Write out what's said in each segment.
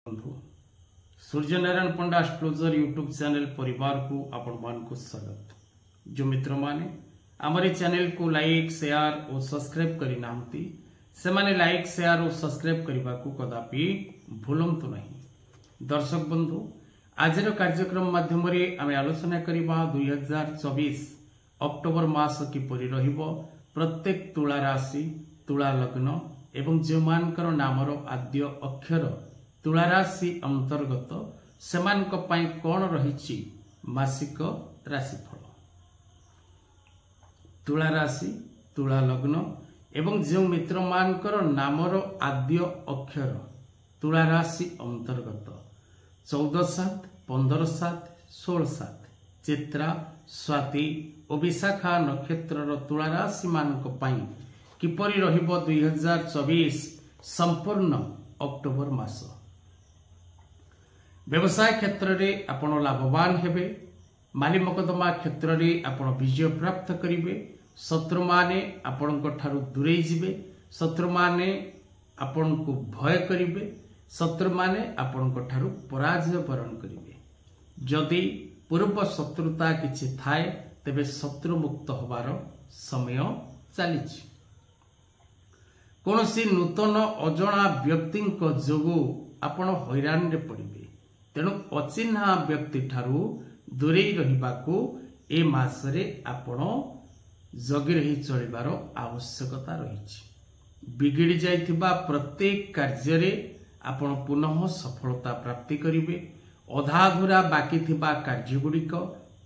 बंधु सूर्यनारायण पंडा astrologer YouTube channel परिवार को आपण मान को स्वागत। जो मित्र माने हमारे चैनल को लाइक शेयर और सब्सक्राइब करी नाहंती से माने लाइक शेयर और सब्सक्राइब करबा को कदापि भूलंतु नहीं। दर्शक बंधु आजर कार्यक्रम माध्यम रे आमे आलोचना करिबा 2024 अक्टोबर मास किपरि रहिबो प्रत्येक तुला राशि तुला लग्न एवं जो मानकर नामर आद्य अक्षर तुला राशि अंतर्गत सेमानक पई कोन रहिछि मासिक राशिफल। तुला राशि तुला लग्न एवं जो मित्र मानकर नामर आद्य अक्षर तुला राशि अंतर्गत 14/7, 15/7, 16/7 चित्रा स्वाति और विशाखा नक्षत्र तुला राशि मानक पई किपरि रहिबो 2024 संपूर्ण अक्टोबर मास। व्यवसाय क्षेत्र में आपण लाभवान हेबे, माली मकदमा क्षेत्र में आपण विजय प्राप्त करिवे, शत्रु माने आपणक ठारू दूरेई जिवे, शत्रु माने आपण को भय करिवे, शत्रु माने आपणक ठारू पराजय वरण करिवे। जदि पूर्व शत्रुता किछि थाए तेबे शत्रु मुक्त होबार समय चलीछि। कोनोसी नूतन अजणा व्यक्ति जोगु आपण हैरान रे पड़िबे, तेणु अचिन्हा व्यक्ति ठारू दूरे रहिबाकू ए मासरे आपण जगी रही चलिबार आवश्यकता रहिछि। बिगिड़ी जाइथिबा प्रत्येक कार्य रे आपण पुनः सफलता प्राप्ति करिवे, अधाधुरा बाकी थिबा कार्य गुड़िक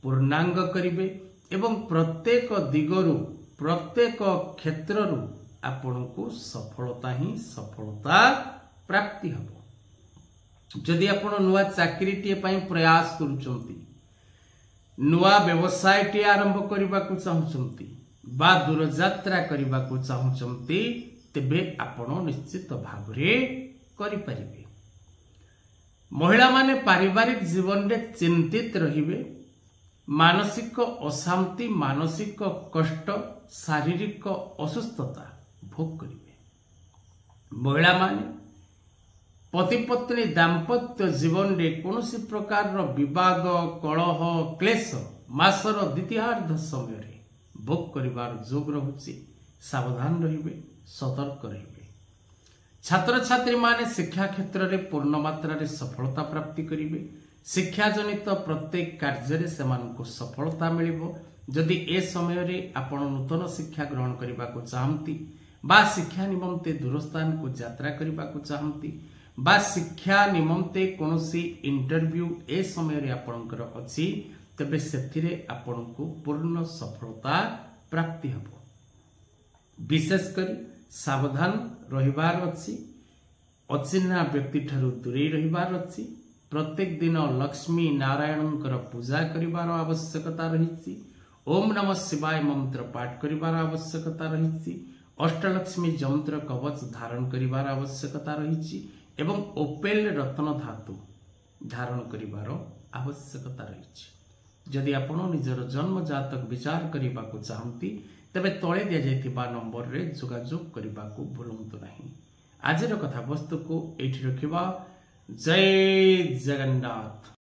पूर्णांग करिवे एवं प्रत्येक दिगरु प्रत्येक क्षेत्ररु आपनको सफलता ही सफलता प्राप्ति हबो। जदि आपण नुआ चाकरीटे प्रयास करुचंती, नुआ व्यवसायटे आरंभ करने को चाहूचंती बा दूर यात्रा करने को चाहूचंती तेबे आपण निश्चित भाव करि परिबे। महिला माने पारिवारिक जीवन रे चिंतित रहिबे, मानसिक अशांति, मानसिक कष्ट, शारीरिक असुस्थता भोग करिवे। महिला माने पति पत्नी दाम्पत्य जीवन रे कोनोसी प्रकार विवाद कलह क्लेश मासर द्वितीयार्ध समय रे भोग करिवार जोग रहुछि। सावधान रहिबे, सतर्क रहिबे। छात्र छात्री माने शिक्षा क्षेत्र रे पूर्ण मात्रा रे सफलता प्राप्ति करिवे। शिक्षा जनित प्रत्येक कार्य रे सेमानकु सफलता मिलिबो। जदि ए समय रे आपण नूतन शिक्षा ग्रहण करबा को चाहंती बा शिक्षा निमंते दूर स्थान को यात्रा करबा को चाहंती बा शिक्षा निमंते कोनोसी इंटरव्यू ए समय रे आपणकर अछि तबे सेथिरे आपणको पूर्ण सफलता प्राप्ति हबो। विशेष करी सावधान रहिबार अछि, अचिन्हा व्यक्ति ठारू दूरे रहिबार अछि। प्रत्येक दिन लक्ष्मी नारायणकर पूजा करिबार आवश्यकता रहिछि। ओम नमः शिवाय मंत्र पाठ करिबार आवश्यकता रहिछि। अष्टलक्ष्मी यंत्र कवच धारण करिबार आवश्यकता रहिछि एवं ओपेल रत्न धातु धारण करिबार आवश्यकता रहिछि। जदि आपण निजर जन्म जातक विचार करिबा को चाहंती तबे तळे दिया जायतिबा नंबर रे जोगाजोग करिबा को भूलंतु नहीं। आजर कथा वस्तु को एठी रखिबा। जय जगन्नाथ।